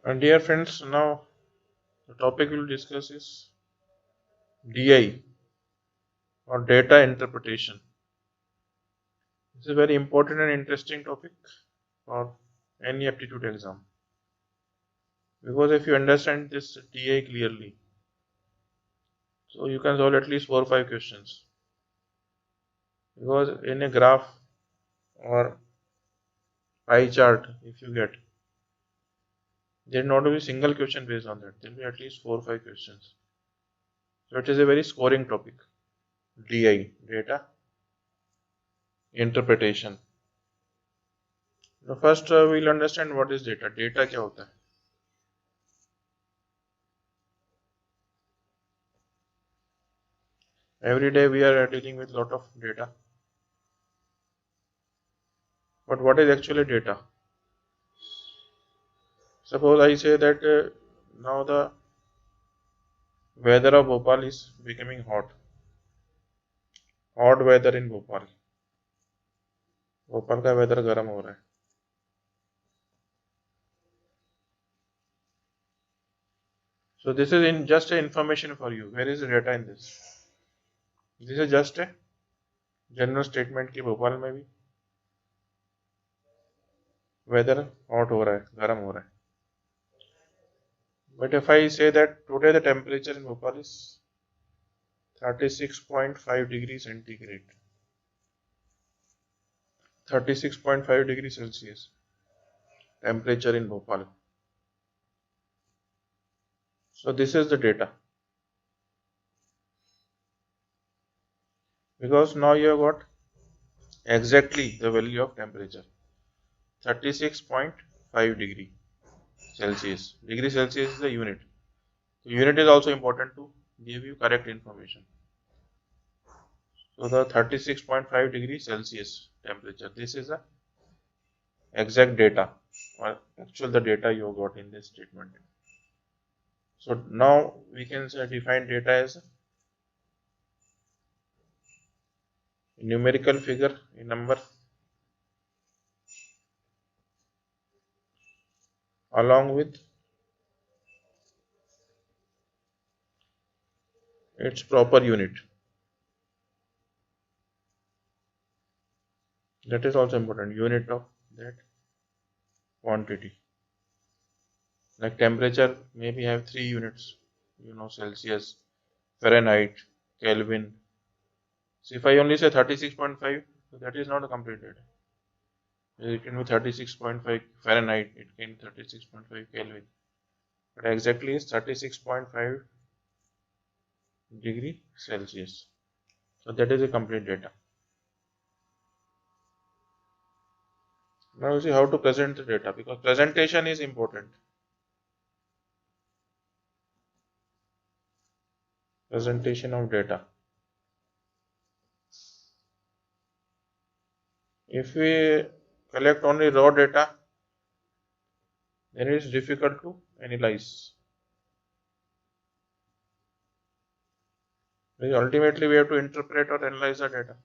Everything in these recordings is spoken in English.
And dear friends, now the topic we'll discuss is DI or data interpretation. It's a very important and interesting topic for any aptitude exam because if you understand this DI clearly, so you can solve at least 4 or 5 questions. Because in a graph or pie chart, if you get, there will not be a single question based on that. There will be at least 4 or 5 questions. So it is a very scoring topic. DI, data interpretation. Now first we'll understand what is data. Data क्या होता है? Every day we are dealing with lot of data. But what is actually data? Suppose I say that now the weather of Bhopal is becoming hot. Hot weather in Bhopal. Bhopal का weather गर्म हो रहा है. So this is in just a information for you. Where is the data in this? This is just a general statement कि भोपाल में भी weather hot हो रहा है, गर्म हो रहा है. But if I say that today the temperature in Bhopal is 36.5 degrees centigrade, 36.5 degrees Celsius temperature in Bhopal. So this is the data. Because now you have got exactly the value of temperature 36.5 degree Celsius. Degree Celsius is the unit. So unit is also important to give you correct information. So the 36.5 degree Celsius temperature, this is the exact data or actual the data you got in this statement. So now we can define data as a numerical figure, a number along with its proper unit. That is also important, unit of that quantity. Like temperature maybe have 3 units, Celsius, Fahrenheit, Kelvin. So if I only say 36.5, so that is not a complete data. It can be 36.5 Fahrenheit, it can be 36.5 Kelvin. But exactly is 36.5 degree Celsius. So that is a complete data. Now you see how to present the data, because presentation is important. Presentation of data. If we collect only raw data, then it is difficult to analyze. Because ultimately we have to interpret or analyze the data.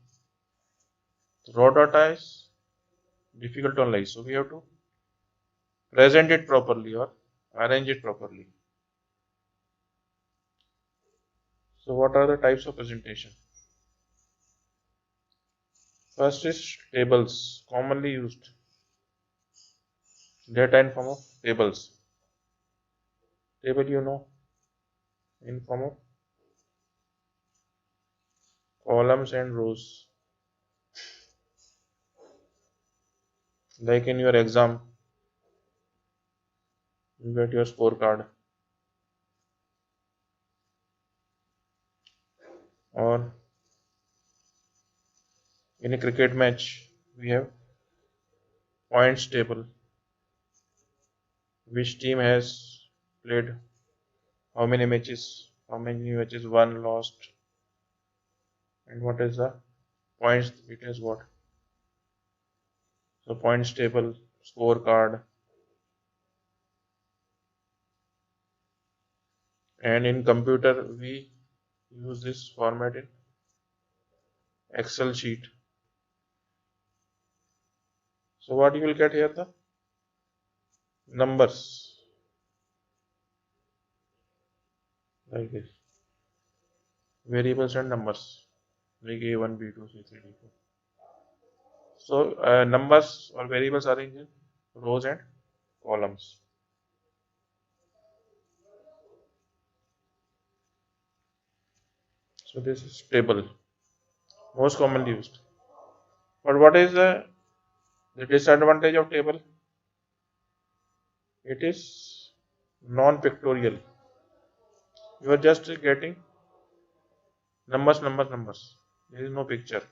Raw data is difficult to analyze, so we have to present it properly or arrange it properly. So what are the types of presentation? First is tables, commonly used. Data in form of tables. Table in form of columns and rows. Like in your exam, you get your scorecard. Or in a cricket match, we have points table. Which team has played how many matches won, lost, and what is the points it has got. So points table, scorecard, and in computer we use this format in Excel sheet. So what you will get here, the numbers. like this. Variables and numbers like A1, B2, C3, D4. So numbers or variables are in rows and columns. So this is table, most commonly used. But what is the disadvantage of table? It is non-pictorial. You are just getting numbers, numbers, numbers. There is no picture.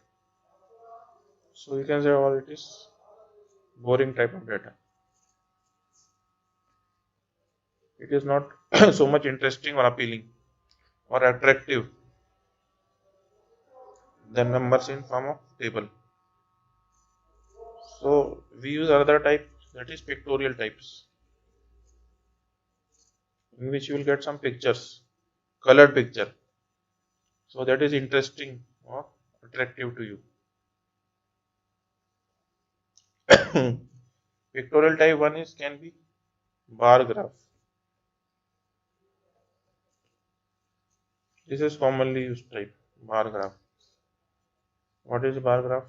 So you can say, well, it is boring type of data. It is not so much interesting or appealing or attractive than numbers in form of table. So we use another type, that is pictorial types, in which you will get some pictures, colored picture. So that is interesting or attractive to you. Pictorial type one is can be bar graph. This is commonly used type, bar graph. What is bar graph?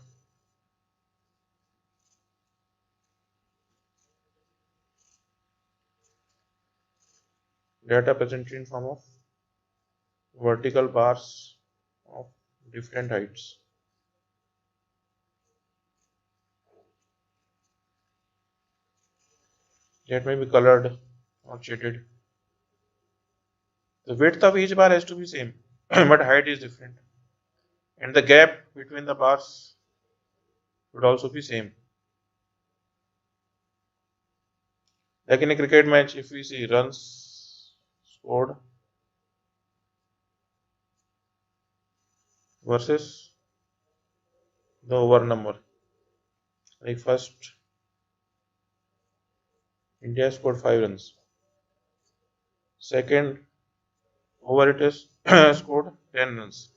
Data presented in form of vertical bars of different heights. That may be colored or shaded. The width of each bar has to be same, but height is different. And the gap between the bars would also be same. Like in a cricket match, if we see runs scored versus the over number. Like first, India scored 5 runs. Second, over it is scored 10 runs.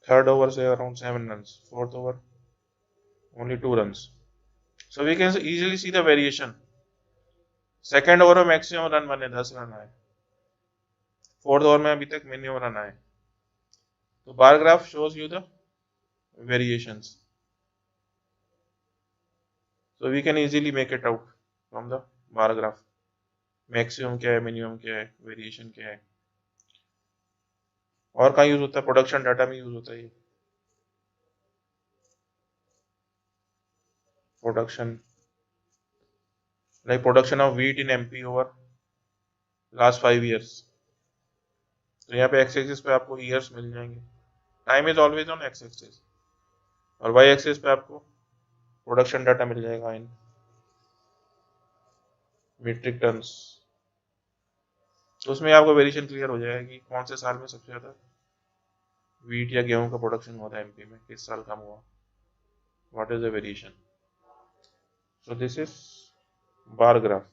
Third over, say around 7 runs. Fourth over, only 2 runs. So we can easily see the variation. Second over में maximum run बने 10 run आए, fourth over में अभी तक minimum run आए. तो bar graph shows you the variations. So we can easily make it out from the bar graph. Maximum क्या है, मिनिमम क्या है, वेरिएशन क्या है. और कहाँ यूज होता है? प्रोडक्शन डाटा में यूज होता है ये. Production like production of wheat in MP over last 5 years. तो यहाँ पे एक्स एक्सिस पे आपको ईयर्स मिल जाएंगे. Time is always on x axis. और वाई एक्सिस पे आपको प्रोडक्शन डाटा मिल जाएगा इन मीट्रिक टन्स. तो उसमें आपको वेरिएशन क्लियर हो जाएगा कि कौन से साल में सबसे ज़्यादा व्हीट या गेहूं का प्रोडक्शन हुआ था एमपी में, किस साल कम हुआ, what is the variation. So this is bar graph.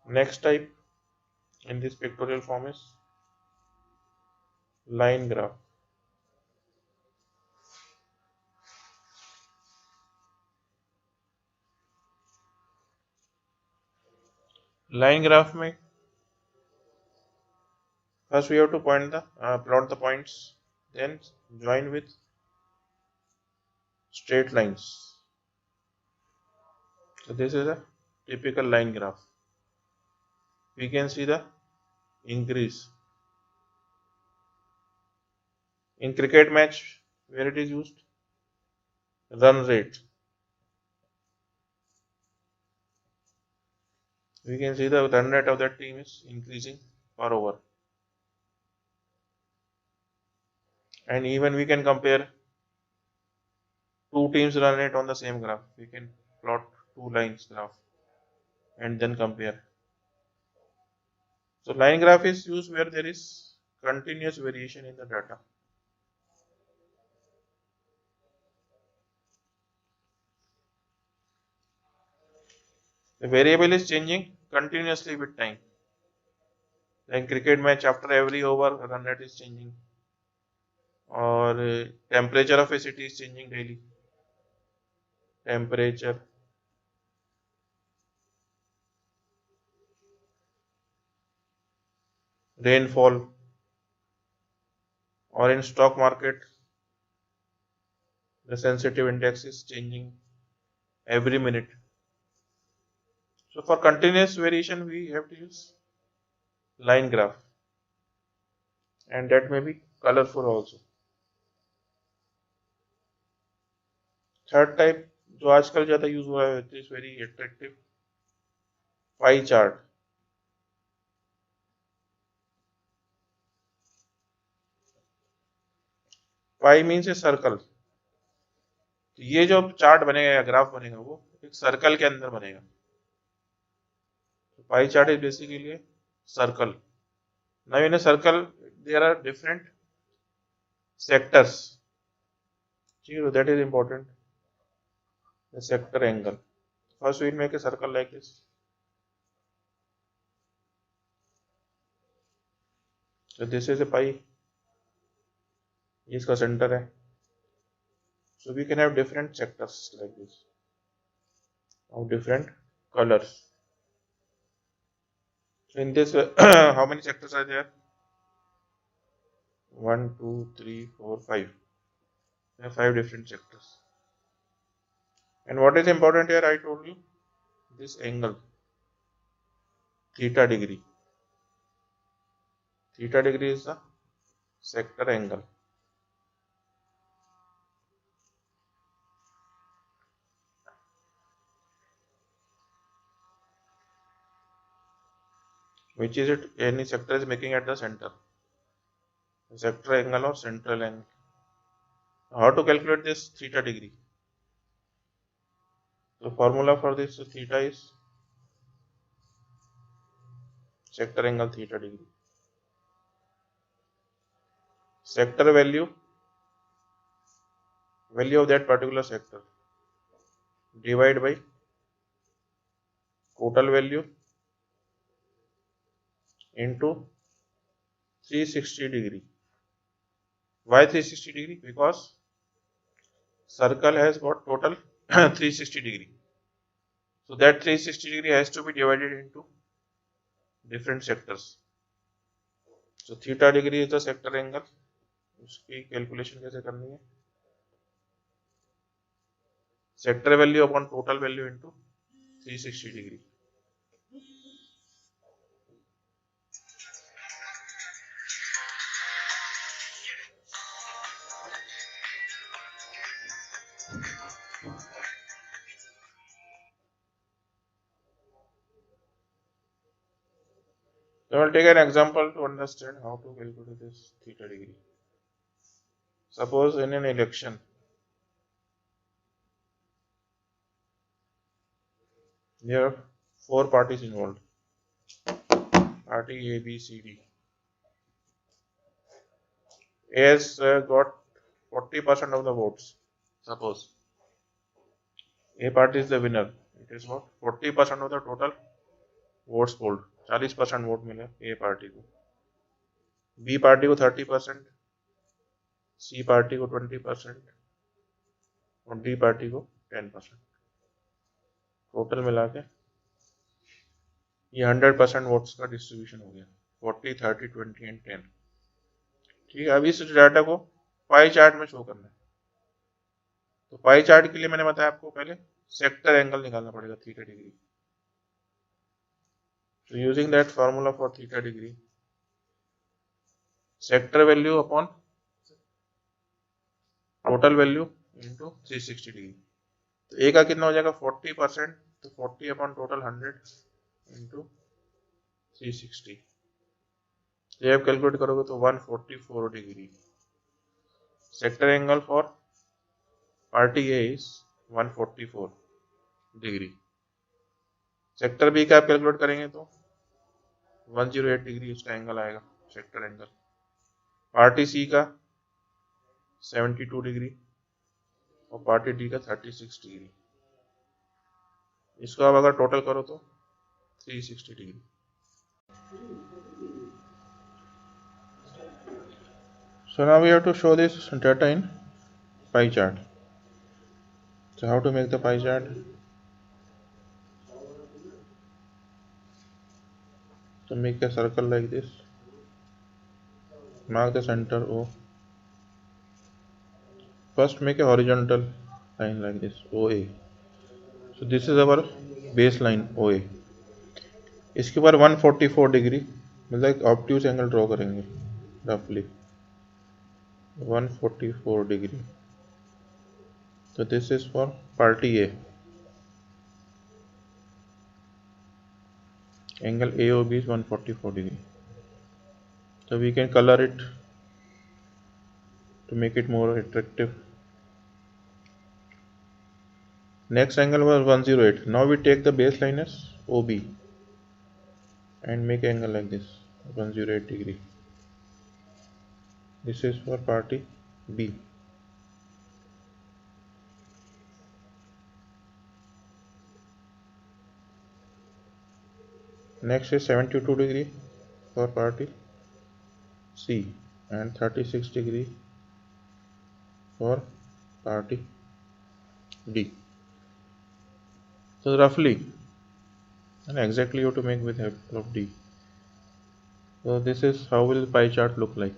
Next type in this pictorial form is line graph. Line graph में first we have to plot the points, then join with straight lines. So this is a typical line graph. We can see the increase in cricket match where it is used, run rate. We can see the run rate of that team is increasing per over. And even we can compare two teams run rate on the same graph. We can plot two lines graph and then compare. So line graph is used where there is continuous variation in the data. The variable is changing continuously with time. Like cricket match, after every over, run rate is changing, or temperature of a city is changing daily. Temperature, rainfall, or in stock market the sensitive index is changing every minute. So for continuous variation we have to use line graph, and that may be colorful also. Third type जो आजकल ज्यादा use हुआ है, it is very attractive, pie chart. Pi means a circle. ये जो chart बनेगा या graph बनेगा वो एक सर्कल के अंदर बनेगा. Pie chart is basically circle. Now in a circle there are different sectors. That is important. The sector angle. First we will make a circle like this. So this is a pi. इसका center है. So we can have different sectors like this of different colors. So in this, how many sectors are there? 1, 2, 3, 4, 5. There are 5 different sectors. And what is important here? I told you this angle, theta degree. Theta degree is the sector angle. Which is it? Any sector is making at the center. Sector angle or central angle. How to calculate this theta degree? The formula for this theta is sector angle theta degree. Sector value of that particular sector divided by total value into 360 degree. Why 360 degree? Because circle has got total 360 degree. So that 360 degree has to be divided into different sectors. So theta degree is the sector angle. उसकी calculation कैसे करनी है? Sector value upon total value into 360 degree. So I will take an example to understand how to calculate this theta degree. Suppose in an election, there are 4 parties involved. Party A, B, C, D. A has got 40% of the votes. Suppose A party is the winner. It is what? 40% of the total votes polled. 40% vote मिले A party को. B party को 30%, C party को 20% और D party को 10%. Total मिला के ये 100% votes का डिस्ट्रीब्यूशन हो गया. 40, 30, 20 एंड 10. ठीक है. अभी इस डाटा को पाई चार्ट में शो करना है. तो पाई चार्ट के लिए मैंने बताया आपको पहले सेक्टर एंगल निकालना पड़ेगा theta degree. So using that formula for theta degree, sector value upon total value into 360 degree. तो A का कितना हो जाएगा 40%, तो 40 upon total 100 into 360. ये आप कैलकुलेट करोगे तो 144 degree. Sector angle for party A is 144 degree. Sector B का आप कैलकुलेट करेंगे तो 108 डिग्री उसका एंगल आएगा, सेक्टर एंगल. पार्टी सी का 72 डिग्री और पार्टी डी का 36 डिग्री. इसको आप अगर टोटल करो तो 360 degree. So now we have to show this data in pie chart. So how to make the pie chart? So make a circle like this. Mark the center O. First make a horizontal line like this, OA. So this is our baseline OA. इसके ऊपर 144 degree मतलब obtuse angle draw करेंगे रफली 144 degree. So this is for party A. Angle AOB is 144 degree. So we can color it to make it more attractive. Next angle was 108. Now we take the baseline as OB and make angle like this 108 degree. This is for party B. Next is 72 degree for party C and 36 degree for party D. So roughly and exactly you have to make with help of D. So this is how will the pie chart look like.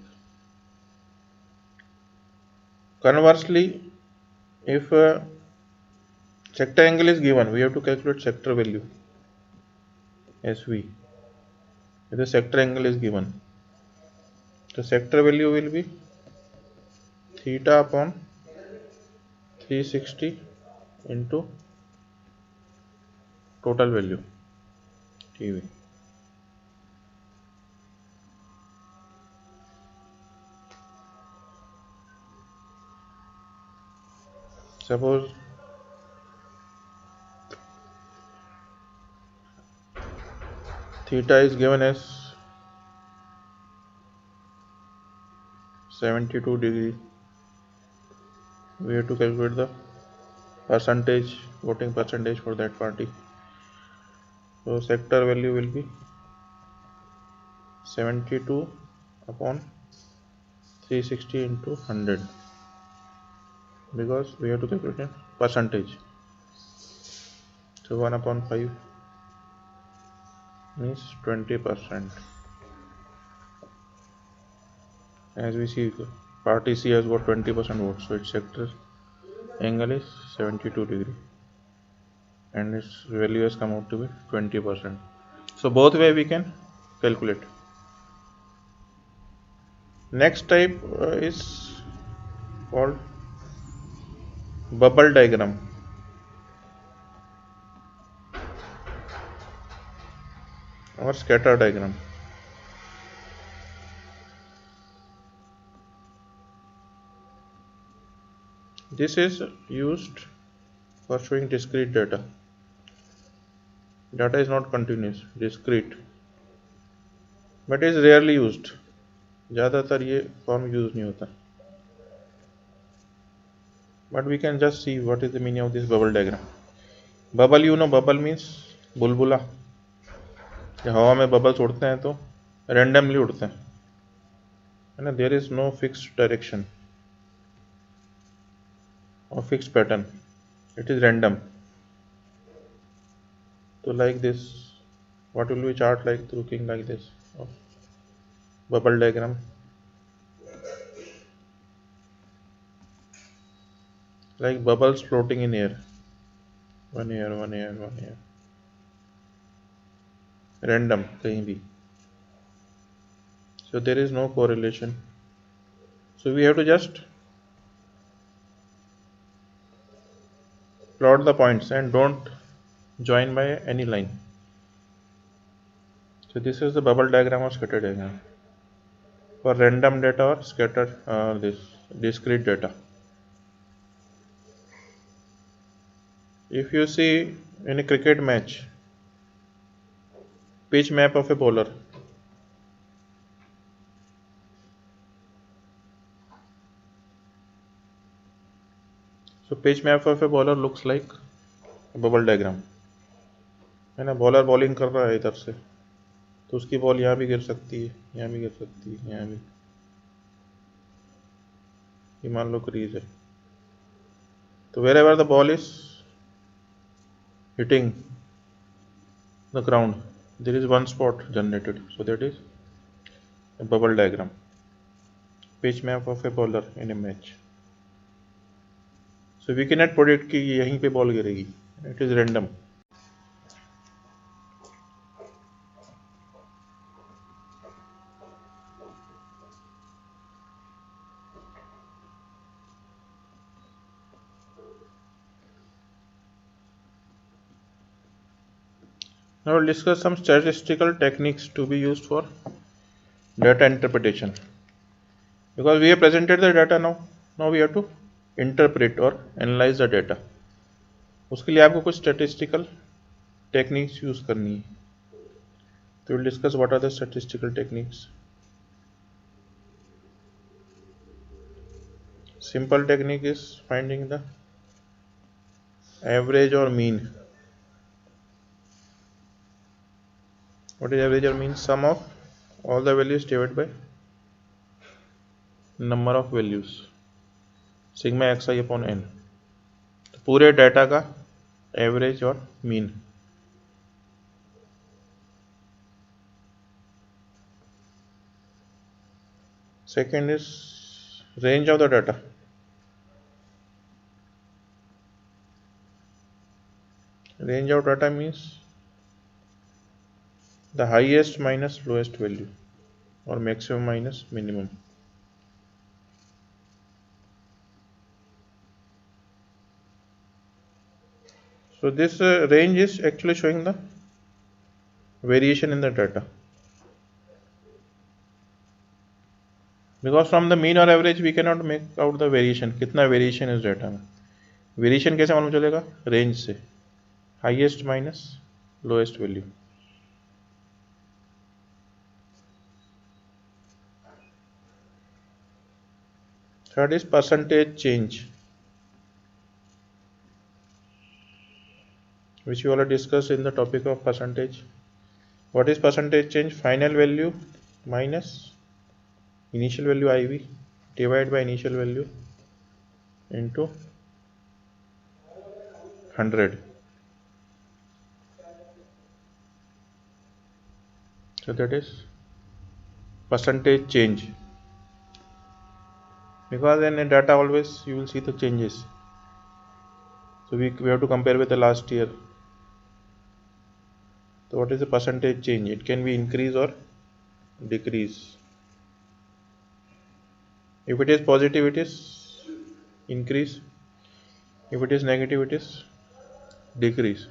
Conversely, if sector angle is given, we have to calculate sector value SV. If the sector angle is given, the sector value will be theta upon 360 into total value TV. Suppose theta is given as 72 degree. We have to calculate the percentage, voting percentage for that party. So sector value will be 72 upon 360 into 100 because we have to calculate a percentage. So 1 upon 5 means 20%. As we see, party C has got 20% votes, so its sector angle is 72 degree and its value has come out to be 20%. So both way we can calculate. Next type is called bubble diagram or scatter diagram. This is used for showing discrete data. Data is not continuous, discrete, but is rarely used. ज़्यादातर ये form use नहीं होता. But we can just see what is the meaning of this bubble diagram. Bubble, you know, bubble means बुलबुला. जब हवा में bubbles उड़ते हैं तो randomly उड़ते हैं, है ना? There is no fixed direction or fixed pattern. It is random. So like this, what will be chart like looking like this of bubble diagram? Like bubbles floating in air. One here, one here, one here. Random, कहीं भी. So there is no correlation. So we have to just plot the points and don't join by any line. So this is the bubble diagram or scatter diagram for random data or scattered this discrete data. If you see in a cricket match, pitch map of a bowler, so pitch map of a bowler looks like a bubble diagram, है ना? Bowler bowling कर रहा है इधर से, तो उसकी ball यहाँ भी गिर सकती है, यहाँ भी गिर सकती है, यहाँ भी. ये मान लो क्रीज है, तो wherever the ball is hitting the ground, there is one spot generated, so that is a bubble diagram. pitch map of a bowler in a match. So we cannot predict कि यहीं पे ball गिरेगी. It is random. Now we'll discuss some statistical techniques to be used for data interpretation. Because we have presented the data now we have to interpret or analyze the data. उसके लिए आपको कुछ statistical techniques use करनी है. So we'll discuss what are the statistical techniques. Simple technique is finding the average or mean. What is average or mean? Sum of all the values divided by number of values. Sigma xi upon n. तो पूरे data का average और mean. Second is range of the data. Range of data means the highest minus lowest value or maximum minus minimum. So this range is actually showing the variation in the data. Because from the mean or average we cannot make out the variation. कितना variation is data में. Variation कैसे मालूम चलेगा? Range से. Highest minus lowest value. Third is percentage change, which we already discussed in the topic of percentage. What is percentage change? Final value minus initial value IV divided by initial value into 100. So that is percentage change. Because in data always you will see the changes. So we have to compare with the last year. So what is the percentage change? It can be increase or decrease. If it is positive, it is increase. If it is negative, it is decrease.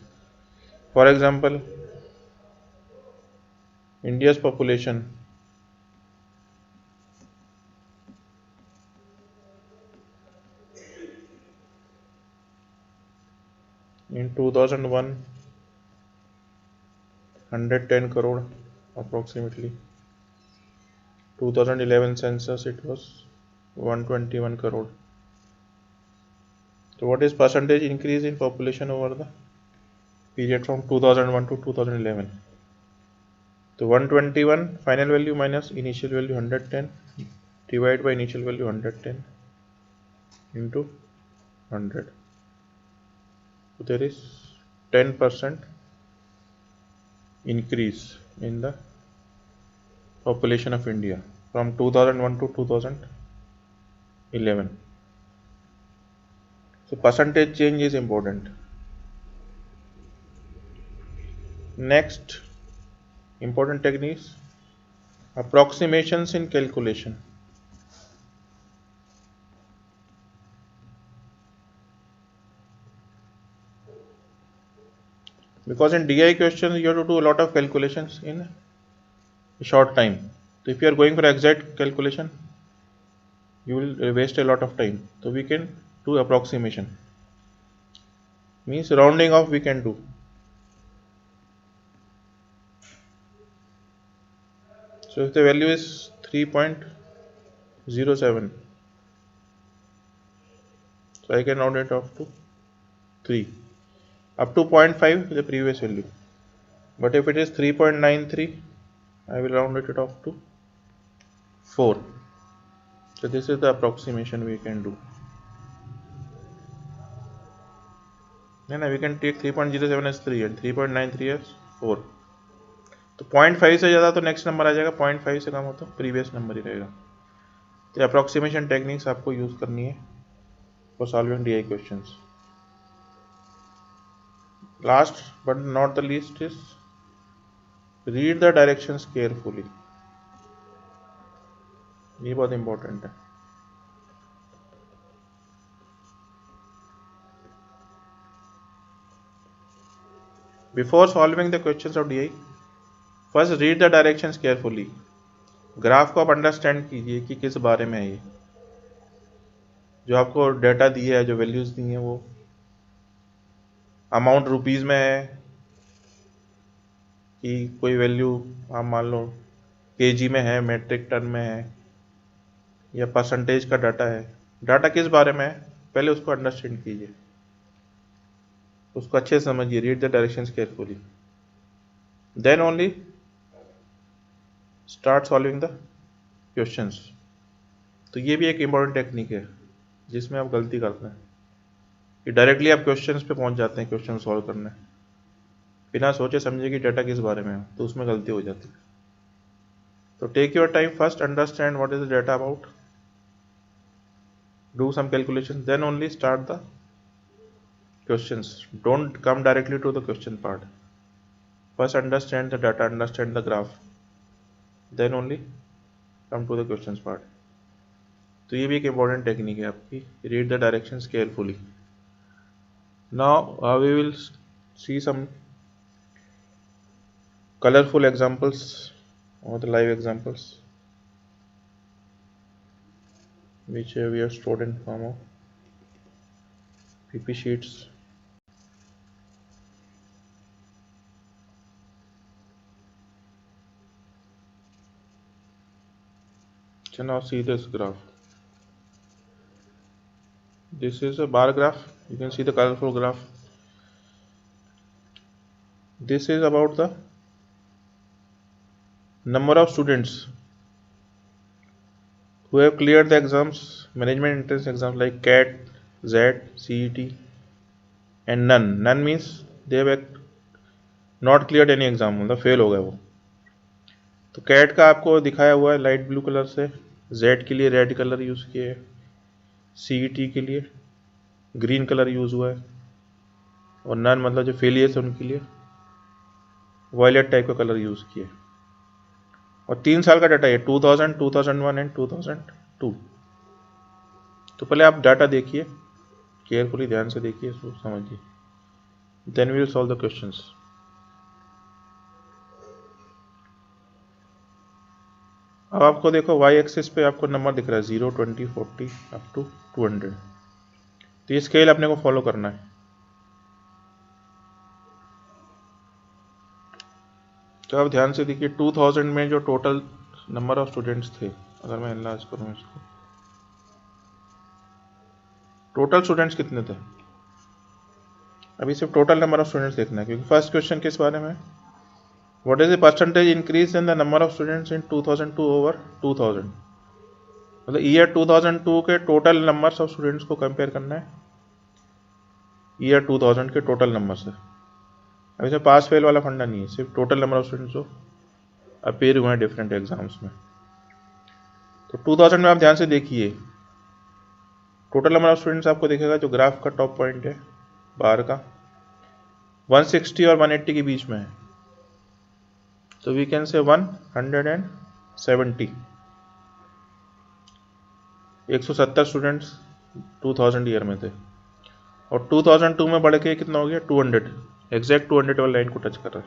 For example, India's population in 2001, 110 crore approximately. 2011 census, it was 121 crore. So what is percentage increase in population over the period from 2001 to 2011? So 121 final value minus initial value 110 divided by initial value 110 into 100. So there is 10% increase in the population of India from 2001 to 2011. So percentage change is important. Next important techniques, approximations in calculation. Because in DI questions you have to do a lot of calculations in a short time. So if you are going for exact calculation, you will waste a lot of time. So we can do approximation. Means rounding off we can do. So if the value is 3.07, so I can round it off to 3. Up to 0.5 the previous value. But if it is 3.93, I will round it off to 4. So this is the approximation we can do. Then we can take 3.07 as 3 and 3.93 as 4. तो 0.5 से ज़्यादा तो next number आ जाएगा, 0.5 से कम हो तो previous number ही रहेगा. तो अप्रॉक्सीमेशन टेक्निक्स आपको यूज करनी है for solving DI questions. Last but not the least is read the directions carefully. ये बहुत इंपॉर्टेंट है। Before solving the questions of DI first read the directions carefully. Graph को आप अंडरस्टैंड कीजिए कि किस बारे में है ये। जो आपको डेटा दिया है, जो वैल्यूज दी हैं, वो अमाउंट रुपीज में है कि कोई वैल्यू आप मान लो केजी में है, मेट्रिक टन में है, या परसेंटेज का डाटा है। डाटा किस बारे में है पहले उसको अंडरस्टैंड कीजिए, उसको अच्छे से समझिए। Read the directions carefully, then only start solving the questions. तो ये भी एक इम्पॉर्टेंट टेक्निक है जिसमें आप गलती करते हैं कि डायरेक्टली आप क्वेश्चंस पे पहुंच जाते हैं क्वेश्चन सॉल्व करने, बिना सोचे समझे कि डाटा किस बारे में है, तो उसमें गलती हो जाती है। तो take your time, first understand what is the data about, do some calculation, then only start the questions. Don't come directly to the question part. First understand the data, understand the graph, then only come to the questions part. तो ये भी एक important technique है आपकी, read the directions carefully. Now we will see some colorful examples or the live examples which we have stored in form of PP sheets. So now see this graph. This is a bar graph. You can see the colorful graph. This is about the number of students who have cleared the exams, management entrance exams like CAT, ZET, CET, and none. None means they have not cleared any exam, मतलब fail हो गए वो। तो cat का आपको दिखाया हुआ है लाइट ब्लू कलर से, जेड के लिए रेड कलर यूज़ किए है, सीईटी के लिए ग्रीन कलर यूज़ हुआ है, और नन मतलब जो फेलियर्स है उनके लिए वायलेट टाइप का कलर यूज़ किया है। और 3 साल का डाटा है, 2000, 2001 एंड 2002। तो पहले आप डाटा देखिए केयरफुली, ध्यान से देखिए, सोच समझिए, then we will solve the questions. अब आपको देखो वाई एक्सिस पे आपको नंबर दिख रहा है 0, 20, 40 अप टू 200। तो ये स्केल अपने को फॉलो करना है। तो आप ध्यान से देखिए 2000 में जो टोटल नंबर ऑफ स्टूडेंट्स थे, अगर मैं एनालाइज करूँ इसको, टोटल स्टूडेंट्स कितने थे। अभी सिर्फ टोटल नंबर ऑफ स्टूडेंट्स देखना है, क्योंकि फर्स्ट क्वेश्चन किस बारे में है, what is the percentage increase in the number of students in 2002 over 2000। मतलब ईयर 2002 के टोटल नंबर्स ऑफ स्टूडेंट्स को कंपेयर करना है ईयर 2000 के टोटल नंबर से। अब इसमें पास फेल वाला फंडा नहीं है, सिर्फ टोटल नंबर ऑफ स्टूडेंट्स जो अपेयर हुए हैं डिफरेंट एग्जाम्स में। तो 2000 में आप ध्यान से देखिए, टोटल नंबर ऑफ स्टूडेंट्स आपको दिखेगा जो ग्राफ का टॉप पॉइंट है बार का 160 और 180 के बीच में है। तो we can say 170, 170 students 2000 year में थे, और 2002 में बढ़ के कितना हो गया 200, एग्जैक्ट 200 वाली लाइन को टच कर रहा है।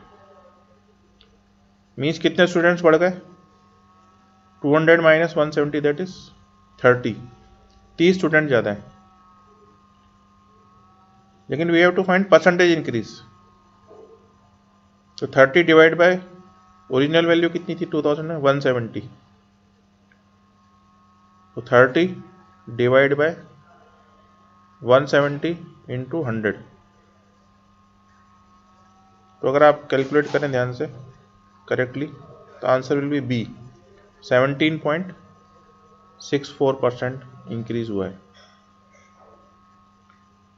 मीन्स कितने स्टूडेंट्स बढ़ गए, 200 माइनस 170 दैट इज 30 स्टूडेंट ज़्यादा है। लेकिन we have to find percentage increase. तो 30 डिवाइड बाय ओरिजिनल वैल्यू कितनी थी 2000 में 170, तो 30 डिवाइड बाय 170 इंटू 100। तो अगर आप कैलकुलेट करें ध्यान से करेक्टली, तो answer will be B, 17.64% increase हुआ है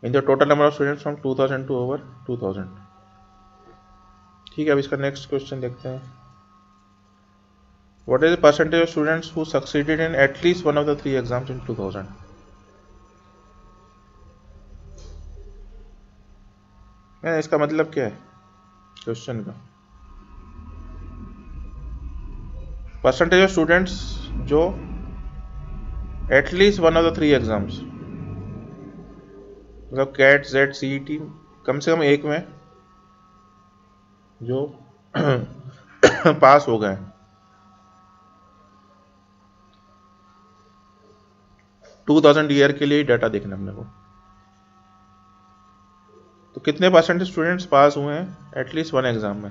in the total number of students from 2002 over 2000। ठीक है, अब इसका नेक्स्ट क्वेश्चन देखते हैं। What is the percentage of students who succeeded in at least one of the 3 exams in 2000? इसका मतलब क्या है क्वेश्चन का? परसेंटेज ऑफ स्टूडेंट्स जो at least one of the 3 exams, मतलब कैट जेड सीईटी कम से कम एक में जो पास हो गए। 2000 ईयर के लिए डाटा देखना अपने को। तो कितने परसेंट स्टूडेंट्स पास हुए हैं एटलीस्ट वन एग्जाम में?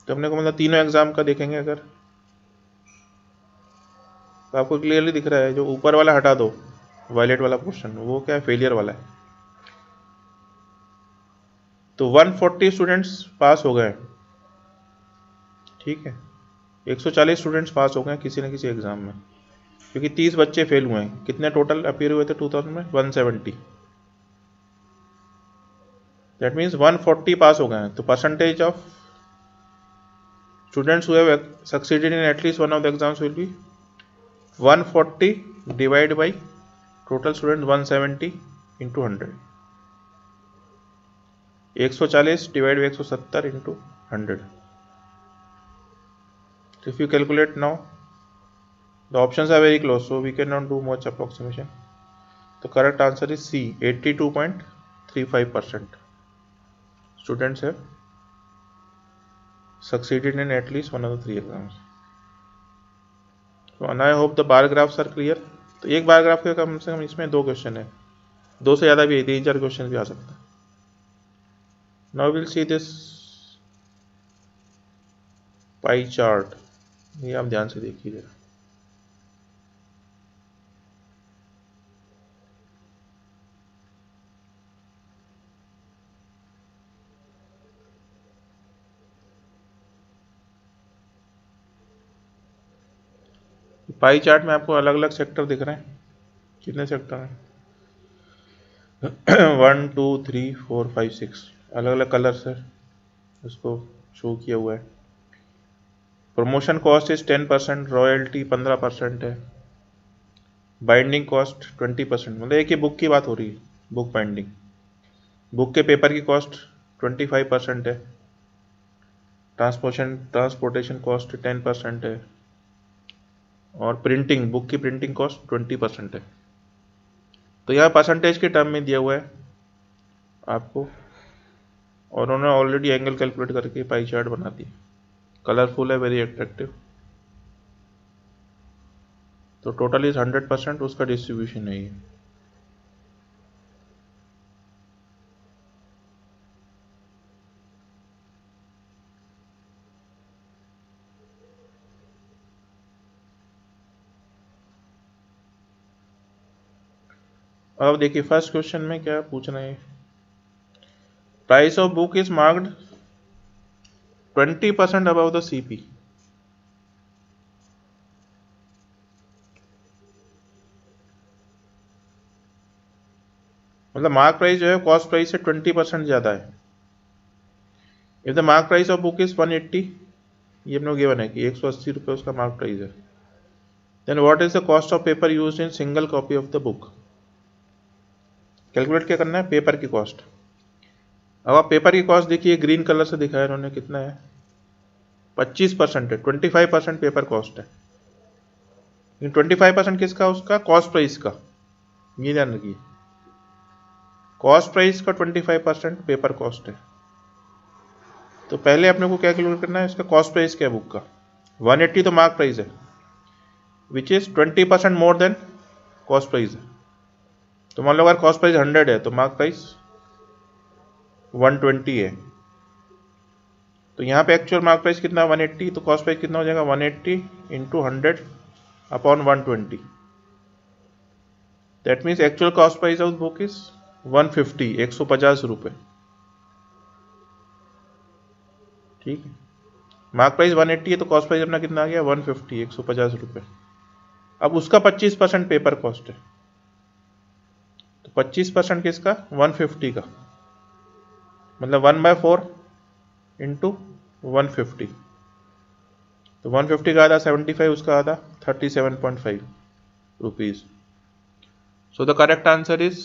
तो अपने को मतलब तीनों एग्जाम का देखेंगे अगर, तो आपको क्लियरली दिख रहा है जो ऊपर वाला हटा दो, वायलेट वाला पोर्शन, वो क्या है, फेलियर वाला है। तो 140 स्टूडेंट्स पास हो गए, ठीक है, 140 स्टूडेंट्स पास हो गए किसी न किसी एग्जाम में, क्योंकि 30 बच्चे फेल हुए हैं। कितने टोटल अपीयर हुए थे 2000 में? 170। दैट मीन्स 140 पास हो गए हैं। तो percentage of students who have succeeded in at least one of the exams will be 140 divide by total student 170 into 100, 140 divide by 170 into 100। If you calculate now, the options are very close, so we cannot do much approximation. The correct answer is C, 82.35% students have succeeded in at least one of the 3 exams. So and I hope the bar graphs are clear. तो एक bar graph के कम से कम इसमें 2 question है, 2 से ज़्यादा भी 3-4 question भी आ सकता है। Now we'll see this pie chart, ये आप ध्यान से देखिए जरा। पाई चार्ट में आपको अलग अलग सेक्टर दिख रहे हैं। कितने सेक्टर हैं? 1 2 3 4 5 6 अलग अलग कलर से इसको शो किया हुआ है। प्रमोशन कॉस्ट इज 10%, रॉयल्टी 15% है, बाइंडिंग कॉस्ट 20%, मतलब एक ही बुक की बात हो रही है, बुक बाइंडिंग। बुक के पेपर की कॉस्ट 25% है, ट्रांसपोर्टेशन कॉस्ट 10% है, और प्रिंटिंग, बुक की प्रिंटिंग कॉस्ट 20% है। तो यह परसेंटेज के टर्म में दिया हुआ है आपको, और उन्होंने ऑलरेडी एंगल कैलकुलेट करके पाई चार्ट बना दी, कलरफुल है, वेरी अट्रैक्टिव। तो टोटल इज 100%, उसका डिस्ट्रीब्यूशन है ये। अब देखिए फर्स्ट क्वेश्चन में क्या पूछना है। Price of book is marked 20% above the CP. मतलब मार्क प्राइस जो है कॉस्ट प्राइस से 20% ज्यादा है। If the mark price of book is 180, ये अपने गिवन है कि 180 रुपये उसका मार्क प्राइस है, then what is the cost of paper used in single copy of the book. Calculate क्या करना है? पेपर की कॉस्ट। अब आप पेपर की कॉस्ट देखिए, ग्रीन कलर से दिखाया उन्होंने, कितना है? 25% है, 25% पेपर कॉस्ट है। 25% किसका? उसका कॉस्ट प्राइस का, ये ध्यान रखिए, कॉस्ट प्राइस का 25% पेपर कॉस्ट है। तो पहले अपने को क्या कैलकुलेट करना है? इसका कॉस्ट प्राइस क्या है बुक का? 180 तो मार्क प्राइस है, which is 20% more than cost price है। तो मान लो अगर कॉस्ट प्राइस 100 है तो मार्क प्राइस 120 है। तो यहाँ पे एक्चुअल मार्क प्राइस कितना? 180, तो कॉस्ट प्राइस कितना हो जाएगा? 180 into 100 upon 120। That means actual cost price of book is 150, 150 रुपये, ठीक है। मार्क प्राइस 180 है तो कॉस्ट प्राइस अपना कितना आ गया? 150, 150 रुपये। अब उसका 25% पेपर कॉस्ट है, तो 25% किसका? 150 का, मतलब 1/4 इंटू 150, तो 150 का आधा 75, उसका आधा 37.5 rupees. So the correct answer is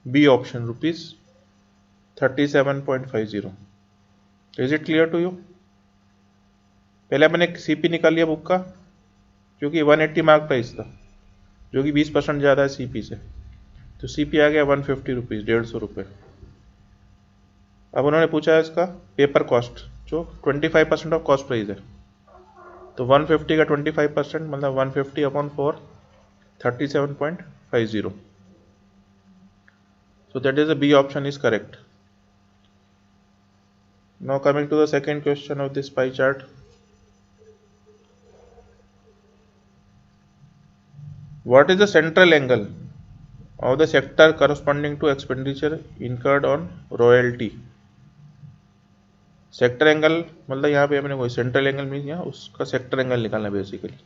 B option, rupees 37.50. Is it clear to you? पहले मैंने सीपी निकाल लिया बुक का, क्योंकि 180 मार्क प्राइस था, जो कि 20% ज़्यादा है सीपी से. तो सीपी आ गया 150 रुपीज़, 150 रुपये. अब उन्होंने पूछा है इसका पेपर कॉस्ट, जो 25% ऑफ कॉस्ट प्राइस है. तो 150 का 25% मतलब 150 upon 4, 37.50. So that is the B option is correct. Now coming to the second question of this pie chart. What is the central angle of the sector corresponding to expenditure incurred on royalty? Sector angle मतलब यहाँ पे अपने कोई central angle mean यहाँ उसका sector angle निकालना basically.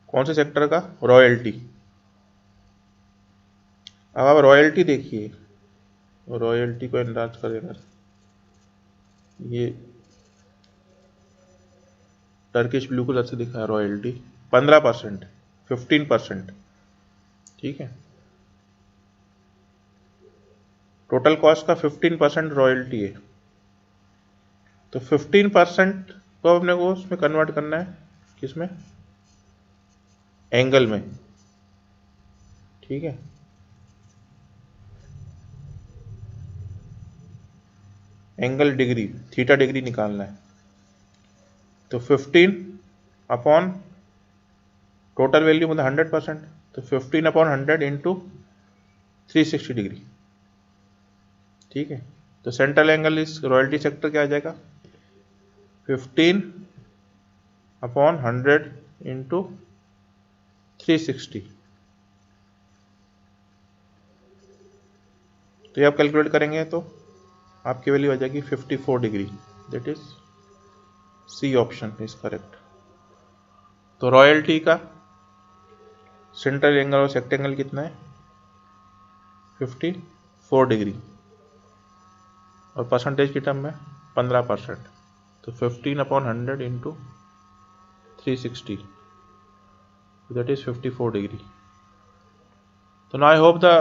कौन से सेक्टर का? रॉयल्टी. अब आप रॉयल्टी देखिए, रॉयल्टी को एनलार्ज करेगा, ये टर्किश ब्लू कलर से दिखा है रॉयल्टी. 15%, 15%. ठीक है, टोटल कॉस्ट का 15% रॉयल्टी है. तो 15% को अपने को उसमें कन्वर्ट करना है, किसमें? एंगल में. ठीक है, एंगल डिग्री, थीटा डिग्री निकालना है. तो 15 अपॉन टोटल वैल्यू मतलब 100%. तो 15 अपॉन 100 इंटू 360 डिग्री. ठीक है, तो सेंट्रल एंगल इस रॉयल्टी सेक्टर क्या आ जाएगा? 15 अपॉन 100 इंटू 360. तो ये आप कैलकुलेट करेंगे तो आपकी वैल्यू आ जाएगी 54 डिग्री. That is C option is correct. तो रॉयल्टी का सेंट्रल एंगल और सेक्टर एंगल कितना है? 54 डिग्री. और परसेंटेज की टर्म में 15%. तो 15 upon 100 into 360, that is 54 degree. So now I hope the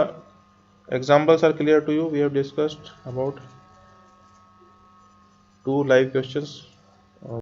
examples are clear to you. We have discussed about 2 live questions